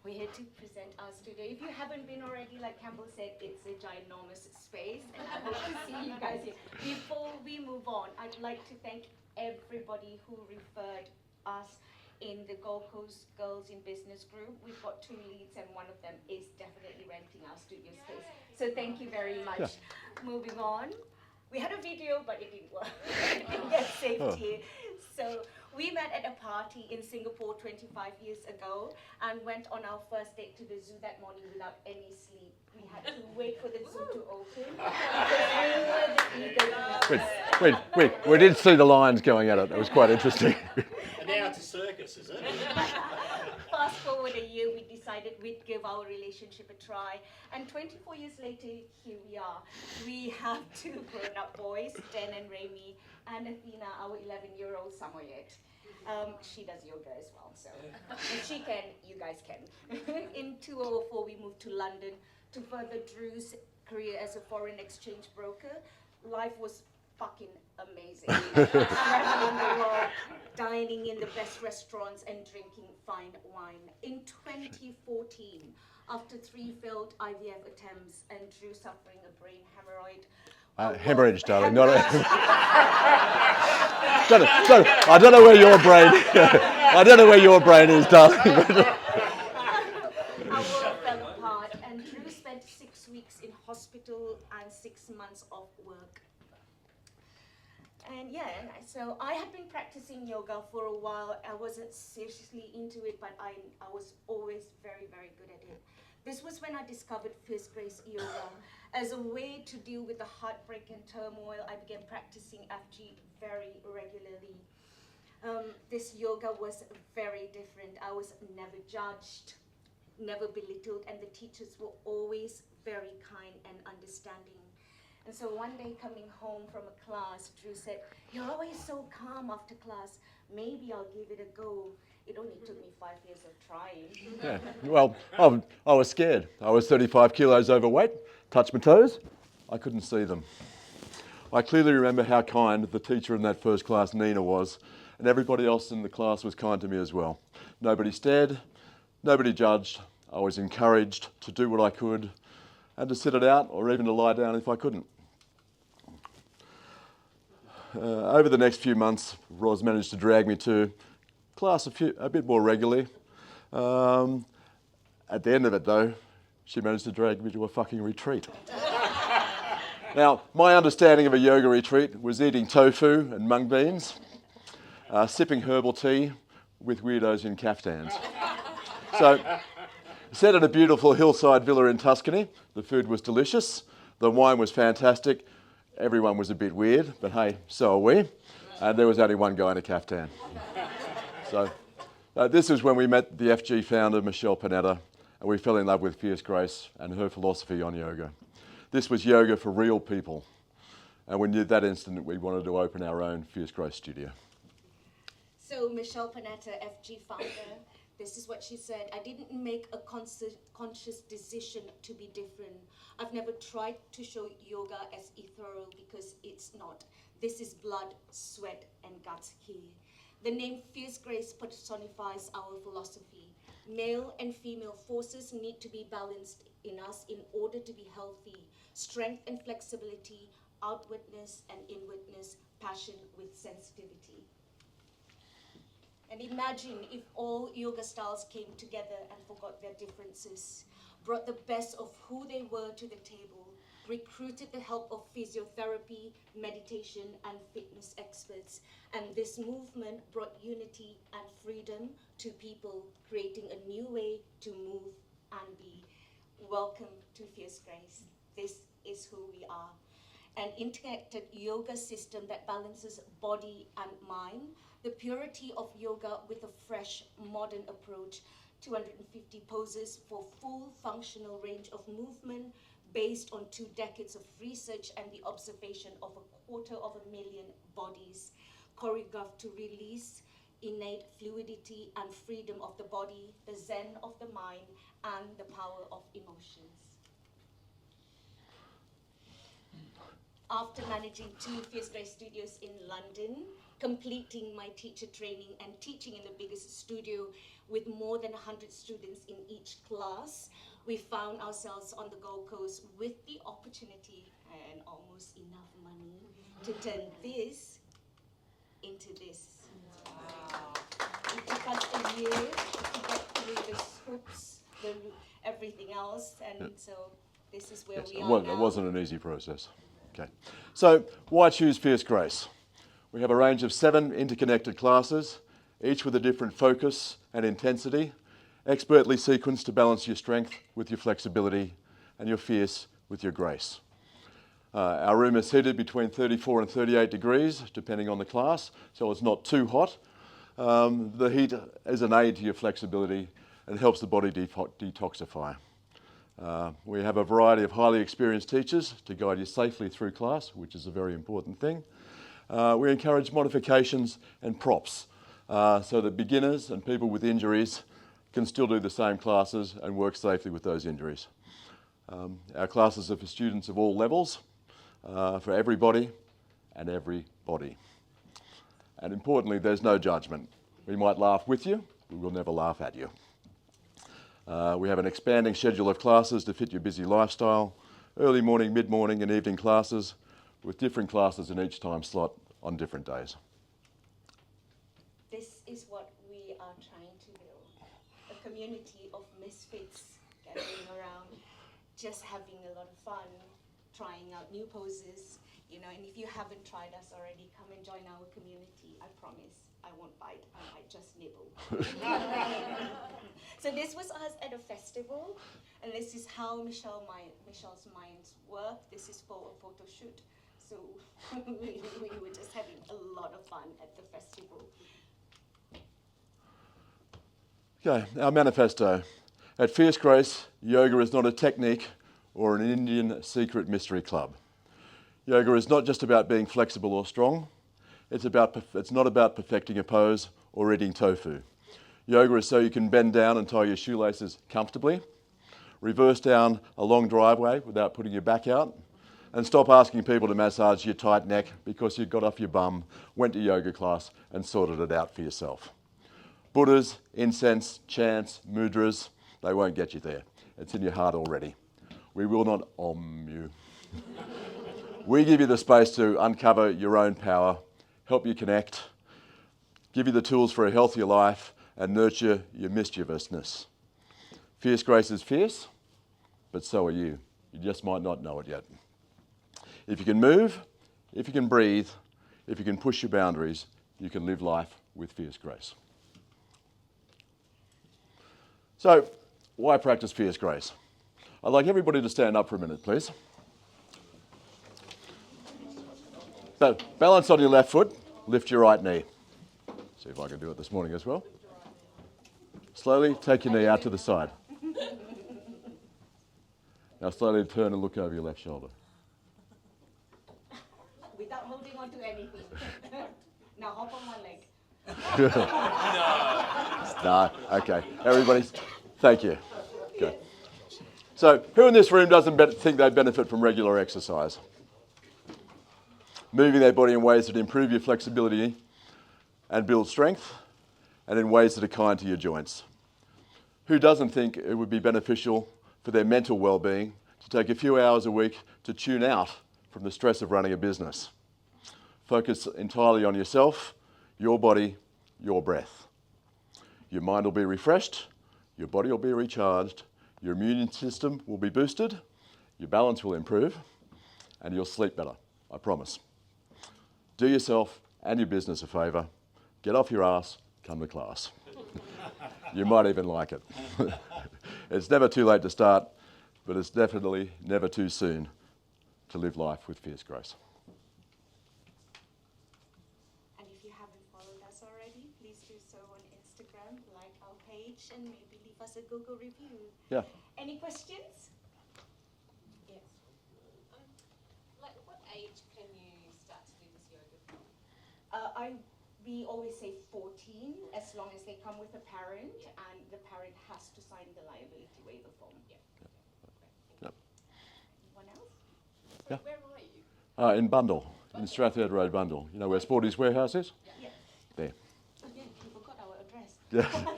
We're here to present our studio. If you haven't been already, like Campbell said, it's a ginormous space, and I hope to see you guys here. Before we move on, I'd like to thank everybody who referred us in the Gold Coast Girls in Business group. We've got 2 leads, and one of them is definitely renting our studio space. So thank you very much. Yeah. Moving on. We had a video, but it didn't work. It didn't get saved here. So we met at a party in Singapore 25 years ago and went on our first date to the zoo that morning without any sleep. We had to wait for the zoo to open. We did see the lions going at it. It was quite interesting. And now it's a circus, is it? Fast forward a year, we decided we'd give our relationship a try. And 24 years later, here we are. We have 2 grown-up boys, Den and Remy, and Athena, our 11-year-old Samoyed. She does yoga as well, so if she can, you guys can. In 2004, we moved to London to further Drew's career as a foreign exchange broker. Life was fucking amazing. Traveling the world, dining in the best restaurants and drinking fine wine. In 2014, after 3 failed IVF attempts and Drew suffering a brain hemorrhoid. Hemorrhage, darling, not a... I don't know where your brain... I don't know where your brain is, darling. Our world fell apart and Drew spent 6 weeks in hospital and 6 months off work. And yeah, so I had been practicing yoga for a while. I wasn't seriously into it, but I was always very, very good at it. This was when I discovered Fierce Grace Yoga. As a way to deal with the heartbreak and turmoil, I began practicing FG very regularly. This yoga was very different. I was never judged, never belittled, and the teachers were always very kind and understanding. And so one day coming home from a class, Drew said, "You're always so calm after class. Maybe I'll give it a go." It only took me 5 years of trying. Yeah. Well, I was scared. I was 35 kilos overweight, touched my toes, I couldn't see them. I clearly remember how kind the teacher in that first class, Nina, was, and everybody else in the class was kind to me as well. Nobody stared, nobody judged. I was encouraged to do what I could and to sit it out or even to lie down if I couldn't. Over the next few months, Roz managed to drag me to class a bit more regularly. At the end of it though, she managed to drag me to a fucking retreat. Now, my understanding of a yoga retreat was eating tofu and mung beans, sipping herbal tea with weirdos in caftans. So, set at a beautiful hillside villa in Tuscany, the food was delicious, the wine was fantastic, everyone was a bit weird, but hey, so are we, and there was only one guy in a caftan. So this is when we met the FG founder, Michelle Panetta, and we fell in love with Fierce Grace and her philosophy on yoga. This was yoga for real people. And we knew that instant we wanted to open our own Fierce Grace studio. So Michelle Panetta, FG founder, this is what she said: "I didn't make a conscious decision to be different. I've never tried to show yoga as ethereal because it's not. This is blood, sweat, and guts here. The name Fierce Grace personifies our philosophy. Male and female forces need to be balanced in us in order to be healthy. Strength and flexibility, outwardness and inwardness, passion with sensitivity." And imagine if all yoga styles came together and forgot their differences, brought the best of who they were to the table, recruited the help of physiotherapy, meditation, and fitness experts. And this movement brought unity and freedom to people, creating a new way to move and be. Welcome to Fierce Grace. This is who we are. An interconnected yoga system that balances body and mind, the purity of yoga with a fresh, modern approach, 250 poses for full functional range of movement based on 2 decades of research and the observation of 250,000 bodies, choreographed to release innate fluidity and freedom of the body, the zen of the mind, and the power of emotions. After managing 2 Fierce Grace studios in London, completing my teacher training and teaching in the biggest studio with more than 100 students in each class, we found ourselves on the Gold Coast with the opportunity and almost enough money to turn this into this. Wow. It took us a year to get through the scoops, everything else, and so this is where we are now. It wasn't an easy process. Okay. So why choose Fierce Grace? We have a range of 7 interconnected classes, each with a different focus and intensity, expertly sequenced to balance your strength with your flexibility and your fierce with your grace. Our room is heated between 34 and 38 degrees, depending on the class, so it's not too hot. The heat is an aid to your flexibility and helps the body detoxify. We have a variety of highly experienced teachers to guide you safely through class, which is a very important thing. We encourage modifications and props so that beginners and people with injuries can still do the same classes and work safely with those injuries. Our classes are for students of all levels, for everybody and every body. And importantly, there's no judgment. We might laugh with you, we will never laugh at you. We have an expanding schedule of classes to fit your busy lifestyle, early morning, mid-morning and evening classes, with different classes in each time slot on different days. This is what we are trying to build, a community of misfits gathering around, just having a lot of fun, trying out new poses, and if you haven't tried us already, come and join our community. I promise, I won't bite, I might just nibble. So this was us at a festival, and this is how Michelle's minds work. This is for a photo shoot. So we were just having a lot of fun at the festival. Okay, our manifesto. At Fierce Grace, yoga is not a technique or an Indian secret mystery club. Yoga is not just about being flexible or strong. It's not about perfecting a pose or eating tofu. Yoga is so you can bend down and tie your shoelaces comfortably, reverse down a long driveway without putting your back out, and stop asking people to massage your tight neck because you got off your bum, went to yoga class and sorted it out for yourself. Buddhas, incense, chants, mudras, they won't get you there. It's in your heart already. We will not om you. We give you the space to uncover your own power, help you connect, give you the tools for a healthier life, and nurture your mischievousness. Fierce Grace is fierce, but so are you. You just might not know it yet. If you can move, if you can breathe, if you can push your boundaries, you can live life with Fierce Grace. So, why practice Fierce Grace? I'd like everybody to stand up for a minute, please. So, balance on your left foot, lift your right knee. See if I can do it this morning as well. Slowly take your knee out to the side. Now slowly turn and look over your left shoulder. Without holding on to anything. Now hop on my leg. No, okay. Everybody, thank you. Okay. So, who in this room doesn't think they benefit from regular exercise? Moving their body in ways that improve your flexibility and build strength, and in ways that are kind to your joints. Who doesn't think it would be beneficial for their mental well-being to take a few hours a week to tune out from the stress of running a business? Focus entirely on yourself, your body, your breath. Your mind will be refreshed, your body will be recharged, your immune system will be boosted, your balance will improve, and you'll sleep better, I promise. Do yourself and your business a favour. Get off your ass, come to class. You might even like it. It's never too late to start, but it's definitely never too soon to live life with Fierce Grace. And if you haven't followed us already, please do so on Instagram, like our page, and maybe leave us a Google review. Yeah. Any questions? Yes. Like, what age can you start to do this yoga from? We always say 14, as long as they come with a parent, and the parent has to sign the liability waiver form. Yeah. Yep. Anyone else? So where are you? In Bundle, in Strathfield Road, Bundle. You know where Sporty's Warehouse is? Yeah. There. Oh, yeah, you forgot our address. Yeah.